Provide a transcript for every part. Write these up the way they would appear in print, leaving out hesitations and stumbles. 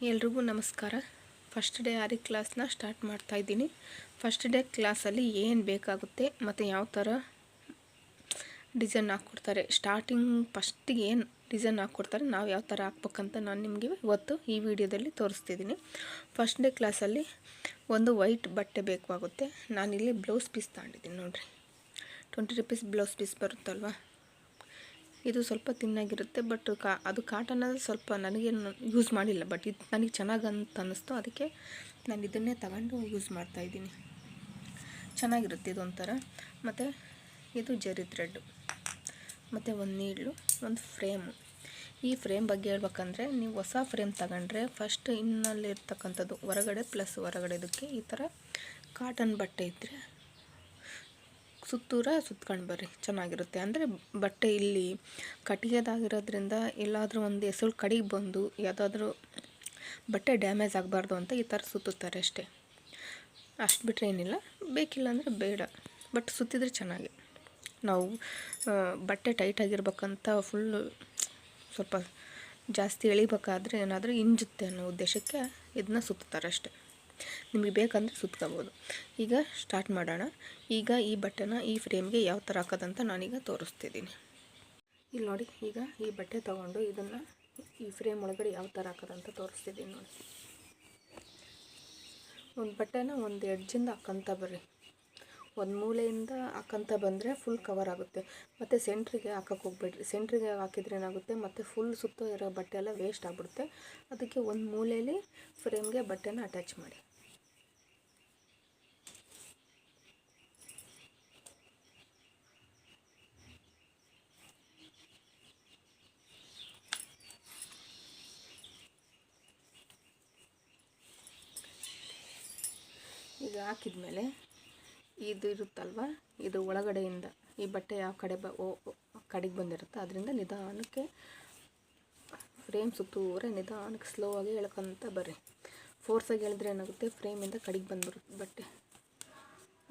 ಎಲ್ರಿಗೂ ನಮಸ್ಕಾರ. First day ಆರಿ ಕ್ಲಾಸ್ನ ಸ್ಟಾರ್ಟ್ ಮಾಡ್ತಾ ಇದ್ದೀನಿ. ಫಸ್ಟ್ ಡೇ ಕ್ಲಾಸಲ್ಲಿ ಏನು ಬೇಕಾಗುತ್ತೆ ಮತ್ತು ಯಾವ ಥರ ಡಿಸೈನ್ ಹಾಕ್ಕೊಡ್ತಾರೆ, ಫಸ್ಟಿಗೆ ಏನು ಡಿಸೈನ್ ಹಾಕ್ಕೊಡ್ತಾರೆ, ನಾವು ಯಾವ ಥರ ಹಾಕ್ಬೇಕಂತ ನಾನು ನಿಮಗೆ ಇವತ್ತು ಈ ವಿಡಿಯೋದಲ್ಲಿ ತೋರಿಸ್ತಿದ್ದೀನಿ. ಫಸ್ಟ್ ಡೇ ಕ್ಲಾಸಲ್ಲಿ ಒಂದು ವೈಟ್ ಬಟ್ಟೆ ಬೇಕಾಗುತ್ತೆ. ನಾನಿಲ್ಲಿ ಬ್ಲೌಸ್ ಪೀಸ್ ತಗೊಂಡಿದ್ದೀನಿ ನೋಡಿರಿ. 20 ರೂಪೀಸ್ ಬ್ಲೌಸ್ ಪೀಸ್ ಬರುತ್ತಲ್ವ, ಇದು ಸ್ವಲ್ಪ ತಿನ್ನಾಗಿರುತ್ತೆ. ಬಟ್ ಅದು ಕಾಟನಲ್ಲಿ ಸ್ವಲ್ಪ ನನಗೇನು ಯೂಸ್ ಮಾಡಿಲ್ಲ, ಬಟ್ ಇದು ನನಗೆ ಚೆನ್ನಾಗಿ ಅಂತ ಅನ್ನಿಸ್ತು. ಅದಕ್ಕೆ ನಾನು ಇದನ್ನೇ ತಗೊಂಡು ಯೂಸ್ ಮಾಡ್ತಾಯಿದ್ದೀನಿ. ಚೆನ್ನಾಗಿರುತ್ತೆ ಇದೊಂಥರ. ಮತ್ತು ಇದು ಜರಿ ಥ್ರೆಡ್ಡು, ಮತ್ತು ಒಂದು ನೀಡ್ಲು, ಒಂದು ಫ್ರೇಮು. ಈ ಫ್ರೇಮ್ ಬಗ್ಗೆ ಹೇಳ್ಬೇಕಂದ್ರೆ, ನೀವು ಹೊಸ ಫ್ರೇಮ್ ತಗೊಂಡ್ರೆ ಫಸ್ಟ್ ಇನ್ನಲ್ಲಿರ್ತಕ್ಕಂಥದ್ದು ಹೊರಗಡೆ ಪ್ಲಸ್ ಹೊರಗಡೆ ಇದಕ್ಕೆ ಈ ಥರ ಕಾಟನ್ ಬಟ್ಟೆ ಇದ್ದರೆ ಸುತ್ತೂರ ಸುತ್ಕೊಂಡು ಬರ್ರಿ, ಚೆನ್ನಾಗಿರುತ್ತೆ. ಅಂದರೆ ಬಟ್ಟೆ ಇಲ್ಲಿ ಕಟ್ಟಿಗೆದಾಗಿರೋದ್ರಿಂದ ಎಲ್ಲಾದರೂ ಒಂದು ಎಸಳು ಕಡಿಗೆ ಬಂದು ಯಾವುದಾದ್ರೂ ಬಟ್ಟೆ ಡ್ಯಾಮೇಜ್ ಆಗಬಾರ್ದು ಅಂತ ಈ ಥರ ಸುತ್ತುತ್ತಾರೆ ಅಷ್ಟೇ. ಅಷ್ಟು ಬಿಟ್ಟರೆ ಏನಿಲ್ಲ. ಬೇಕಿಲ್ಲ ಅಂದರೆ ಬೇಡ, ಬಟ್ ಸುತ್ತಿದ್ರೆ ಚೆನ್ನಾಗಿ. ನಾವು ಬಟ್ಟೆ ಟೈಟಾಗಿರ್ಬೇಕಂತ ಫುಲ್ಲು ಸ್ವಲ್ಪ ಜಾಸ್ತಿ ಎಳಿಬೇಕಾದ್ರೆ ಏನಾದರೂ ಇಂಜುತ್ತೆ ಅನ್ನೋ ಉದ್ದೇಶಕ್ಕೆ ಇದನ್ನ ಸುತ್ತಾರೆ ಅಷ್ಟೇ. ನಿಮಗೆ ಬೇಕಂದರೆ ಸುತ್ಕೋಬೋದು. ಈಗ ಸ್ಟಾರ್ಟ್ ಮಾಡೋಣ. ಈಗ ಈ ಬಟ್ಟೆನ ಈ ಫ್ರೇಮ್ಗೆ ಯಾವ ಥರ ಹಾಕೋದಂತ ನಾನೀಗ ತೋರಿಸ್ತಿದ್ದೀನಿ. ಇಲ್ಲಿ ನೋಡಿ, ಈಗ ಈ ಬಟ್ಟೆ ತೊಗೊಂಡು ಇದನ್ನು ಈ ಫ್ರೇಮ್ ಒಳಗಡೆ ಯಾವ ಥರ ಹಾಕೋದಂತ ತೋರಿಸ್ತಿದ್ದೀನಿ ನೋಡಿ. ಒಂದು ಬಟ್ಟೆನ ಒಂದು ಎಡ್ಜಿಂದ ಹಾಕ್ಕೊಂತ ಬರ್ರಿ. ಒಂದು ಮೂಲೆಯಿಂದ ಹಾಕ್ಕೊಂತ ಬಂದರೆ ಫುಲ್ ಕವರ್ ಆಗುತ್ತೆ. ಮತ್ತು ಸೆಂಟ್ರಿಗೆ ಹಾಕೋಕ್ಕೆ ಹೋಗ್ಬೇಡ್ರಿ. ಸೆಂಟ್ರಿಗೆ ಹಾಕಿದ್ರೆ ಏನಾಗುತ್ತೆ, ಮತ್ತು ಫುಲ್ ಸುತ್ತ ಇರೋ ಬಟ್ಟೆ ಎಲ್ಲ ವೇಸ್ಟ್ ಆಗಿಬಿಡುತ್ತೆ. ಅದಕ್ಕೆ ಒಂದು ಮೂಲೆಯಲ್ಲಿ ಫ್ರೇಮ್ಗೆ ಬಟ್ಟೆನ ಅಟ್ಯಾಚ್ ಮಾಡಿ. ಈಗ ಹಾಕಿದ್ಮೇಲೆ ಇದು ಇರುತ್ತಲ್ವ, ಇದು ಒಳಗಡೆಯಿಂದ ಈ ಬಟ್ಟೆ ಯಾವ ಕಡೆ ಕಡೆಗೆ ಬಂದಿರುತ್ತೆ ಅದರಿಂದ ನಿಧಾನಕ್ಕೆ ಫ್ರೇಮ್ ಸುತ್ತೂರ ನಿಧಾನಕ್ಕೆ ಸ್ಲೋ ಆಗಿ ಎಳ್ಕೊಂತ ಬರ್ರಿ. ಫೋರ್ಸಾಗಿ ಎಳೆದ್ರೆ ಏನಾಗುತ್ತೆ, ಫ್ರೇಮಿಂದ ಕಡೆಗೆ ಬಂದ್ಬಿಡುತ್ತೆ ಬಟ್ಟೆ.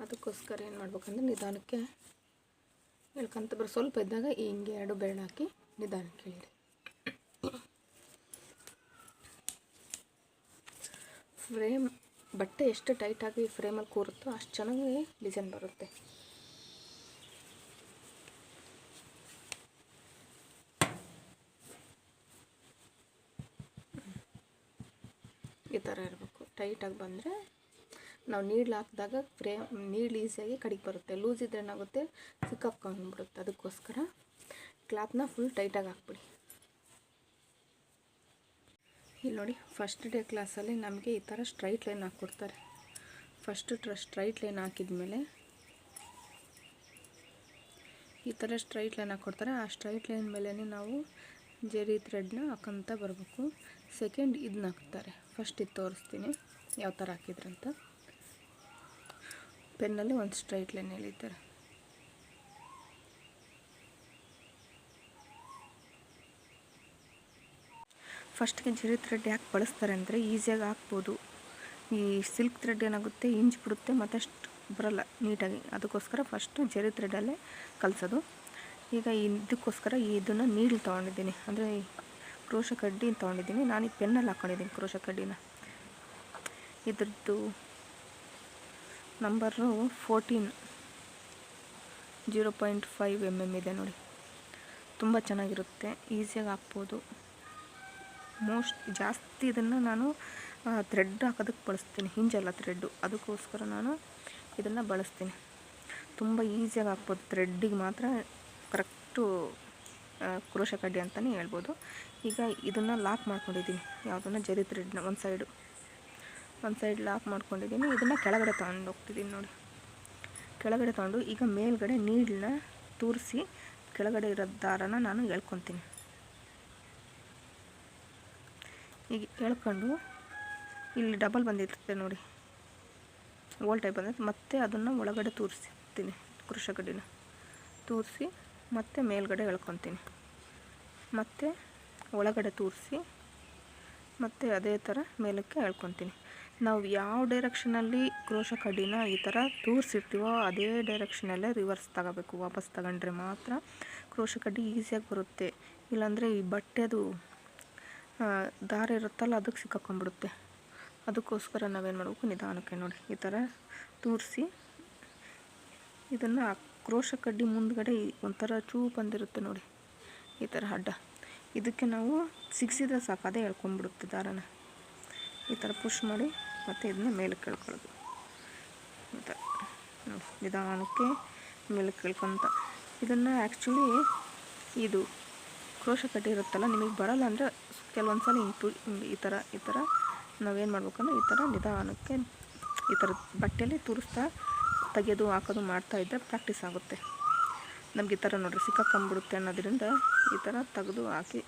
ಅದಕ್ಕೋಸ್ಕರ ಏನು ಮಾಡ್ಬೇಕಂದ್ರೆ ನಿಧಾನಕ್ಕೆ ಎಳ್ಕೊಂತ ಬರ್ರಿ. ಸ್ವಲ್ಪ ಇದ್ದಾಗ ಹಿಂಗೆ 2 ಬೆರಳು ಹಾಕಿ ನಿಧಾನಕ್ಕೆ ಎಳೀರಿ. ಫ್ರೇಮ್ ಬಟ್ಟೆ ಎಷ್ಟು ಟೈಟಾಗಿ ಫ್ರೇಮಲ್ಲಿ ಕೂರುತ್ತೋ ಅಷ್ಟು ಚೆನ್ನಾಗಿ ಡಿಸೈನ್ ಬರುತ್ತೆ. ಈ ಥರ ಇರಬೇಕು. ಟೈಟಾಗಿ ಬಂದರೆ ನಾವು ನೀಡ್ಲು ಹಾಕಿದಾಗ ನೀಡ್ಲು ಈಸಿಯಾಗಿ ಕಡಿಗೆ ಬರುತ್ತೆ. ಲೂಸ್ ಇದ್ರೆ ಏನಾಗುತ್ತೆ, ಸಿಕ್ಕಾಕೊಂಡ್ಬಿಡುತ್ತೆ. ಅದಕ್ಕೋಸ್ಕರ ಕ್ಲಾತ್ನ ಫುಲ್ ಟೈಟಾಗಿ ಹಾಕ್ಬಿಡಿ. ಇಲ್ಲಿ ನೋಡಿ, ಫಸ್ಟ್ ಡೇ ಕ್ಲಾಸಲ್ಲಿ ನಮಗೆ ಈ ಥರ ಸ್ಟ್ರೈಟ್ ಲೈನ್ ಹಾಕ್ಕೊಡ್ತಾರೆ. ಫಸ್ಟು ಸ್ಟ್ರೈಟ್ ಲೈನ್ ಹಾಕಿದ್ಮೇಲೆ ಈ ಥರ ಸ್ಟ್ರೈಟ್ ಲೈನ್ ಹಾಕ್ಕೊಡ್ತಾರೆ. ಆ ಸ್ಟ್ರೈಟ್ ಲೈನ್ ಮೇಲೆ ನಾವು ಜರಿ ಥ್ರೆಡ್ನ ಹಾಕೋಂತ ಬರಬೇಕು. ಸೆಕೆಂಡ್ ಇದನ್ನ ಹಾಕ್ತಾರೆ. ಫಸ್ಟ್ ಇದು ತೋರಿಸ್ತೀನಿ ಯಾವ ಥರ ಹಾಕಿದ್ರಂತ. ಪೆನ್ನಲ್ಲಿ ಒಂದು ಸ್ಟ್ರೈಟ್ ಲೈನ್ ಎಳೀತಾರೆ. ಫಸ್ಟ್ಗೆ ಜರಿ ಥ್ರೆಡ್ ಯಾಕೆ ಬಳಸ್ತಾರೆ ಅಂದರೆ ಈಸಿಯಾಗಿ ಹಾಕ್ಬೋದು. ಈ ಸಿಲ್ಕ್ ಥ್ರೆಡ್ ಏನಾಗುತ್ತೆ, ಬಿಡುತ್ತೆ ಮತ್ತು ಅಷ್ಟು ಬರೋಲ್ಲ ನೀಟಾಗಿ. ಅದಕ್ಕೋಸ್ಕರ ಫಸ್ಟು ಜರಿ ಥ್ರೆಡಲ್ಲೇ ಕಲಿಸೋದು. ಈಗ ಇದಕ್ಕೋಸ್ಕರ ಇದನ್ನು ನೀಡ್ಲು ತೊಗೊಂಡಿದ್ದೀನಿ, ಅಂದರೆ ಕ್ರೋಶ ಕಡ್ಡಿ ತೊಗೊಂಡಿದ್ದೀನಿ. ನಾನು ಈ ಪೆನ್ನಲ್ಲಿ ಹಾಕ್ಕೊಂಡಿದ್ದೀನಿ ಕ್ರೋಶ ಕಡ್ಡಿನ. ಇದ್ರದ್ದು ನಂಬರು 14 0.5 mm ಇದೆ ನೋಡಿ. ತುಂಬ ಚೆನ್ನಾಗಿರುತ್ತೆ, ಈಸಿಯಾಗಿ ಹಾಕ್ಬೋದು. ಜಾಸ್ತಿ ಇದನ್ನು ನಾನು ಥ್ರೆಡ್ ಹಾಕೋದಕ್ಕೆ ಬಳಸ್ತೀನಿ, ಹಿಂಜಲ್ಲ ಥ್ರೆಡ್ಡು. ಅದಕ್ಕೋಸ್ಕರ ನಾನು ಇದನ್ನು ಬಳಸ್ತೀನಿ. ತುಂಬ ಈಸಿಯಾಗಿ ಹಾಕ್ಬೋದು. ಥ್ರೆಡ್ಡಿಗೆ ಮಾತ್ರ ಕರೆಕ್ಟು ಕ್ರೋಶ ಕಡ್ಡಿ ಅಂತಲೇ ಹೇಳ್ಬೋದು. ಈಗ ಇದನ್ನು ಲಾಕ್ ಮಾಡ್ಕೊಂಡಿದ್ದೀನಿ, ಯಾವುದನ್ನು ಜರಿ ಥ್ರೆಡ್ನ ಒಂದು ಸೈಡ್ ಲಾಕ್ ಮಾಡ್ಕೊಂಡಿದ್ದೀನಿ. ಇದನ್ನು ಕೆಳಗಡೆ ತೊಗೊಂಡು ಹೋಗ್ತಿದ್ದೀನಿ ನೋಡಿ. ಕೆಳಗಡೆ ತೊಗೊಂಡು ಈಗ ಮೇಲ್ಗಡೆ ನೀಡನ್ನ ತೂರಿಸಿ ಕೆಳಗಡೆ ಇರೋ ದಾರನ ನಾನು ಎಳ್ಕೊತೀನಿ. ಈಗ ಎಳ್ಕೊಂಡು ಇಲ್ಲಿ ಡಬಲ್ ಬಂದಿರ್ತದೆ ನೋಡಿ, ಓಲ್ ಟೈಪ್ ಬಂದಿರುತ್ತೆ. ಮತ್ತೆ ಅದನ್ನು ಒಳಗಡೆ ತೂರಿಸ್ತೀನಿ, ಕ್ರೋಶ ಕಡ್ಡಿನ ತೂರಿಸಿ ಮತ್ತೆ ಮೇಲ್ಗಡೆ ಎಳ್ಕೊತೀನಿ. ಮತ್ತು ಒಳಗಡೆ ತೂರಿಸಿ ಮತ್ತು ಅದೇ ಥರ ಮೇಲಕ್ಕೆ ಎಳ್ಕೊತೀನಿ. ನಾವು ಯಾವ ಡೈರೆಕ್ಷನಲ್ಲಿ ಕ್ರೋಶ ಕಡ್ಡಿನ ಈ ಥರ ತೂರಿಸಿರ್ತೀವೋ ಅದೇ ಡೈರೆಕ್ಷನಲ್ಲೇ ರಿವರ್ಸ್ ತಗೋಬೇಕು. ವಾಪಸ್ ತಗೊಂಡ್ರೆ ಮಾತ್ರ ಕ್ರೋಶ ಕಡ್ಡಿ ಈಸಿಯಾಗಿ ಬರುತ್ತೆ. ಇಲ್ಲಾಂದರೆ ಈ ಬಟ್ಟೆದು ದಾರ ಇರುತ್ತಲ್ಲ ಅದಕ್ಕೆ ಸಿಕ್ಕಾಕೊಂಡ್ಬಿಡುತ್ತೆ. ಅದಕ್ಕೋಸ್ಕರ ನಾವೇನು ಮಾಡಬೇಕು, ನಿಧಾನಕ್ಕೆ ನೋಡಿ ಈ ಥರ ತೂರಿಸಿ ಇದನ್ನು ಕ್ರೋಶ ಕಡ್ಡಿ ಮುಂದ್ಗಡೆ ಒಂಥರ ಚೂಪ್ ಅಂದಿರುತ್ತೆ ನೋಡಿ, ಈ ಥರ ಅಡ್ಡ, ಇದಕ್ಕೆ ನಾವು ಸಿಕ್ಸಿದ್ರೆ ಸಾಕು, ಅದೇ ಎಳ್ಕೊಂಡ್ಬಿಡುತ್ತೆ ದಾರನ. ಈ ಥರ ಪುಷ್ ಮಾಡಿ ಮತ್ತು ಇದನ್ನ ಮೇಲಕ್ಕೆ ಎಳ್ಕೊಳ್ಳೋದು. ಈ ಥರ ನೋಡಿ ನಿಧಾನಕ್ಕೆ ಮೇಲಕ್ಕೆ ಎಳ್ಕೊತ. ಇದನ್ನು ಆ್ಯಕ್ಚುಲಿ ಇದು ಕ್ರೋಶ ಕಡ್ಡಿ ಇರುತ್ತಲ್ಲ, ನಿಮಗೆ ಬರಲ್ಲ ಅಂದರೆ ಕೆಲವೊಂದು ಸಲ ಈ ಥರ ನಾವೇನು ಮಾಡ್ಬೇಕಂದ್ರೆ ಈ ಥರ ನಿಧಾನಕ್ಕೆ ಈ ಥರ ಬಟ್ಟೆಯಲ್ಲಿ ತುರಿಸ್ತಾ ತೆಗೆಯೋದು ಹಾಕೋದು ಮಾಡ್ತಾಯಿದ್ದರೆ ಪ್ರಾಕ್ಟೀಸ್ ಆಗುತ್ತೆ ನಮ್ಗೆ. ಈ ಥರ ನೋಡಿರಿ ಸಿಕ್ಕಾಕೊಂಬಿಡುತ್ತೆ ಅನ್ನೋದ್ರಿಂದ ಈ ಥರ ತೆಗೆದು ಹಾಕಿ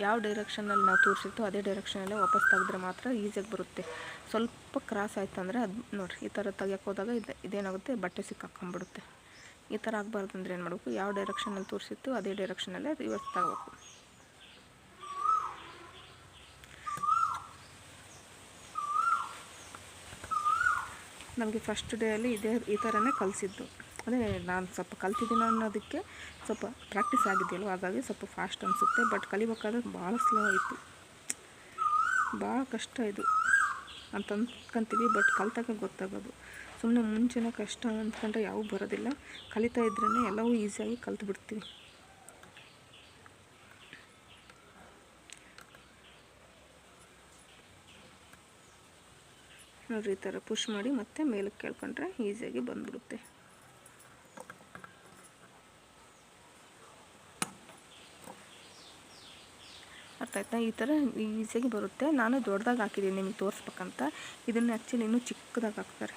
ಯಾವ ಡೈರೆಕ್ಷನಲ್ಲಿ ನಾವು ತೋರಿಸಿರ್ತೋ ಅದೇ ಡೈರೆಕ್ಷನಲ್ಲೇ ವಾಪಸ್ ತೆಗೆದ್ರೆ ಮಾತ್ರ ಈಸಿಯಾಗಿ ಬರುತ್ತೆ. ಸ್ವಲ್ಪ ಕ್ರಾಸ್ ಆಯ್ತು ಅಂದರೆ ಅದು ನೋಡಿರಿ ಈ ಥರ ತೆಗಿಯೋಕೆ ಹೋದಾಗ ಇದೇನಾಗುತ್ತೆ, ಬಟ್ಟೆ ಸಿಕ್ಕಾಕೊಂಬಿಡುತ್ತೆ. ಈ ಥರ ಆಗಬಾರ್ದು ಅಂದರೆ ಏನು ಮಾಡಬೇಕು, ಯಾವ ಡೈರೆಕ್ಷನಲ್ಲಿ ತೋರಿಸಿತ್ತು ಅದೇ ಡೈರೆಕ್ಷನಲ್ಲೇ ರಿವರ್ಸ್ ತಗೋಬೇಕು. ನಮಗೆ ಫಸ್ಟ್ ಡೇಯಲ್ಲಿ ಈ ಥರನೇ ಕಲಿಸಿದ್ದು. ಅದೇ ನಾನು ಸ್ವಲ್ಪ ಕಲ್ತಿದ್ದೀನಿ ಅನ್ನೋದಕ್ಕೆ ಸ್ವಲ್ಪ ಪ್ರಾಕ್ಟೀಸ್ ಆಗಿದೆಯಲ್ಲ, ಹಾಗಾಗಿ ಸ್ವಲ್ಪ ಫಾಸ್ಟ್ ಅನಿಸುತ್ತೆ. ಬಟ್ ಕಲಿಬೇಕಾದ್ರೆ ಭಾಳ ಸ್ಲೋ ಆಯಿತು, ಭಾಳ ಕಷ್ಟ ಇದು ಅಂತ ಅಂದ್ಕೊಂತೀವಿ. ಬಟ್ ಕಲಿತಾಗ ಗೊತ್ತಾಗೋದು. ಸುಮ್ಮನೆ ಮುಂಚೆನೇ ಕಷ್ಟ ಅಂದ್ಕೊಂಡ್ರೆ ಯಾವೂ ಬರೋದಿಲ್ಲ. ಕಲಿತಾ ಇದ್ರೇ ಎಲ್ಲವೂ ಈಸಿಯಾಗಿ ಕಲ್ತ್ಬಿಡ್ತೀವಿ. ನೋಡಿರಿ ಈ ಥರ ಪುಷ್ ಮಾಡಿ ಮತ್ತೆ ಮೇಲಕ್ಕೆ ಕೇಳ್ಕೊಂಡ್ರೆ ಈಸಿಯಾಗಿ ಬಂದ್ಬಿಡುತ್ತೆ. ಅರ್ಥ ಆಯ್ತಾ? ಈ ಥರ ಈಸಿಯಾಗಿ ಬರುತ್ತೆ. ನಾನು ದೊಡ್ಡದಾಗಿ ಹಾಕಿದ್ದೀನಿ ನಿಮಗೆ ತೋರಿಸ್ಬೇಕಂತ. ಇದನ್ನು ಆ್ಯಕ್ಚುಲಿ ಇನ್ನೂ ಚಿಕ್ಕದಾಗಿ ಹಾಕ್ತಾರೆ.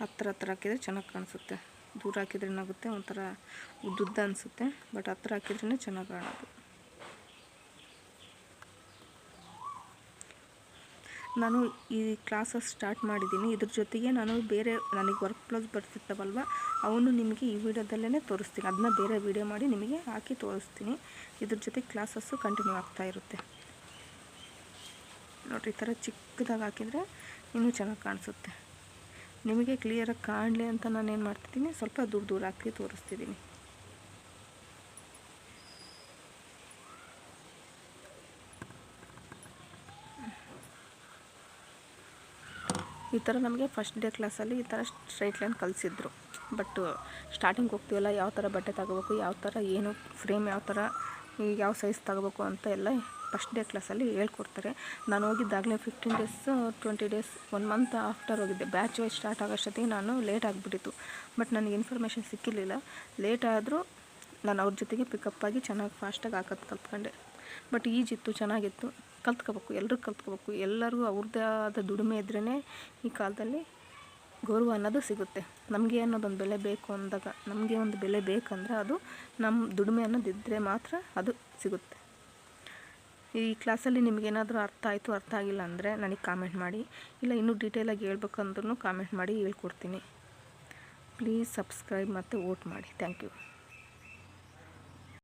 ಹತ್ರ ಹಾಕಿದರೆ ಚೆನ್ನಾಗಿ ಕಾಣಿಸುತ್ತೆ. ದೂರ ಹಾಕಿದ್ರೆ ಏನಾಗುತ್ತೆ, ಒಂಥರ ಉದ್ದುದ್ದ ಅನಿಸುತ್ತೆ. ಬಟ್ ಹತ್ರ ಹಾಕಿದ್ರೇ ಚೆನ್ನಾಗಿ ಕಾಣೋದು. ನಾನು ಈ ಕ್ಲಾಸಸ್ ಸ್ಟಾರ್ಟ್ ಮಾಡಿದ್ದೀನಿ. ಇದ್ರ ಜೊತೆಗೆ ನಾನು ಬೇರೆ ನನಗೆ ವರ್ಕ್ ಬ್ಲೌಸ್ ಬರ್ತಿರ್ತಾವಲ್ವ, ಅವನು ನಿಮಗೆ ಈ ವಿಡಿಯೋದಲ್ಲೇ ತೋರಿಸ್ತೀನಿ. ಅದನ್ನ ಬೇರೆ ವಿಡಿಯೋ ಮಾಡಿ ನಿಮಗೆ ಹಾಕಿ ತೋರಿಸ್ತೀನಿ. ಇದ್ರ ಜೊತೆ ಕ್ಲಾಸಸ್ಸು ಕಂಟಿನ್ಯೂ ಆಗ್ತಾ ಇರುತ್ತೆ. ನೋಡಿರಿ ಈ ಥರ ಚಿಕ್ಕದಾಗಿ ಹಾಕಿದರೆ ಇನ್ನೂ ಚೆನ್ನಾಗಿ ಕಾಣಿಸುತ್ತೆ. ನಿಮಗೆ ಕ್ಲಿಯರಾಗಿ ಕಾಣಲಿ ಅಂತ ನಾನು ಏನು ಮಾಡ್ತಿದ್ದೀನಿ, ಸ್ವಲ್ಪ ದೂರ ಹಾಕಿ ತೋರಿಸ್ತಿದ್ದೀನಿ. ಈ ಥರ ನಮಗೆ ಫಸ್ಟ್ ಡೇ ಕ್ಲಾಸಲ್ಲಿ ಈ ಥರ ಸ್ಟ್ರೈಟ್ ಲೈನ್ ಕಲಿಸಿದ್ರು. ಬಟ್ ಸ್ಟಾರ್ಟಿಂಗ್ ಹೋಗ್ತೀವಲ್ಲ, ಯಾವ ಥರ ಬಟ್ಟೆ ತಗೋಬೇಕು, ಯಾವ ಥರ ಏನು ಫ್ರೇಮ್ ಯಾವ ಥರ ಯಾವ ಸೈಜ್ ತಗೋಬೇಕು ಅಂತ ಎಲ್ಲ ಫಸ್ಟ್ ಡೇ ಕ್ಲಾಸಲ್ಲಿ ಹೇಳ್ಕೊಡ್ತಾರೆ. ನಾನು ಹೋಗಿದ್ದಾಗಲೇ 15 ಡೇಸ್ 20 ಡೇಸ್ 1 ಮಂತ್ ಆಫ್ಟರ್ ಹೋಗಿದ್ದೆ. ಬ್ಯಾಚ್ ವೈಸ್ ಸ್ಟಾರ್ಟ್ ಆಗೋಷ್ಟೊತ್ತಿಗೆ ನಾನು ಲೇಟ್ ಆಗಿಬಿಟ್ಟಿತ್ತು. ಬಟ್ ನನಗೆ ಇನ್ಫಾರ್ಮೇಷನ್ ಸಿಕ್ಕಿರಲಿಲ್ಲ. ಲೇಟ್ ಆದರೂ ನಾನು ಅವ್ರ ಜೊತೆಗೆ ಪಿಕಪ್ ಆಗಿ ಚೆನ್ನಾಗಿ ಫಾಸ್ಟಾಗಿ ಹಾಕೋದು ಕಲ್ತ್ಕೊಂಡೆ. ಬಟ್ ಈಜಿತ್ತು, ಚೆನ್ನಾಗಿತ್ತು. ಕಲ್ತ್ಕೋಬೇಕು, ಎಲ್ಲರೂ ಕಲ್ತ್ಕೋಬೇಕು. ಎಲ್ಲರಿಗೂ ಅವ್ರದ್ದೇ ಆದ ದುಡಿಮೆ ಇದ್ರೇ ಈ ಕಾಲದಲ್ಲಿ ಗೌರವ ಅನ್ನೋದು ಸಿಗುತ್ತೆ. ನಮಗೆ ಅನ್ನೋದೊಂದು ಬೆಲೆ ಬೇಕು ಅಂದಾಗ, ನಮಗೆ ಒಂದು ಬೆಲೆ ಬೇಕಂದರೆ ಅದು ನಮ್ಮ ದುಡಿಮೆ ಅನ್ನೋದಿದ್ದರೆ ಮಾತ್ರ ಅದು ಸಿಗುತ್ತೆ. ಈ ಕ್ಲಾಸಲ್ಲಿ ನಿಮಗೇನಾದರೂ ಅರ್ಥ ಆಯಿತು, ಅರ್ಥ ಆಗಿಲ್ಲ ಅಂದರೆ ನನಗೆ ಕಾಮೆಂಟ್ ಮಾಡಿ. ಇಲ್ಲ ಇನ್ನೂ ಡೀಟೇಲಾಗಿ ಹೇಳ್ಬೇಕಂದ್ರೂ ಕಾಮೆಂಟ್ ಮಾಡಿ ಹೇಳ್ಕೊಡ್ತೀನಿ. ಪ್ಲೀಸ್ ಸಬ್ಸ್ಕ್ರೈಬ್ ಮತ್ತು ವೋಟ್ ಮಾಡಿ. Thank you.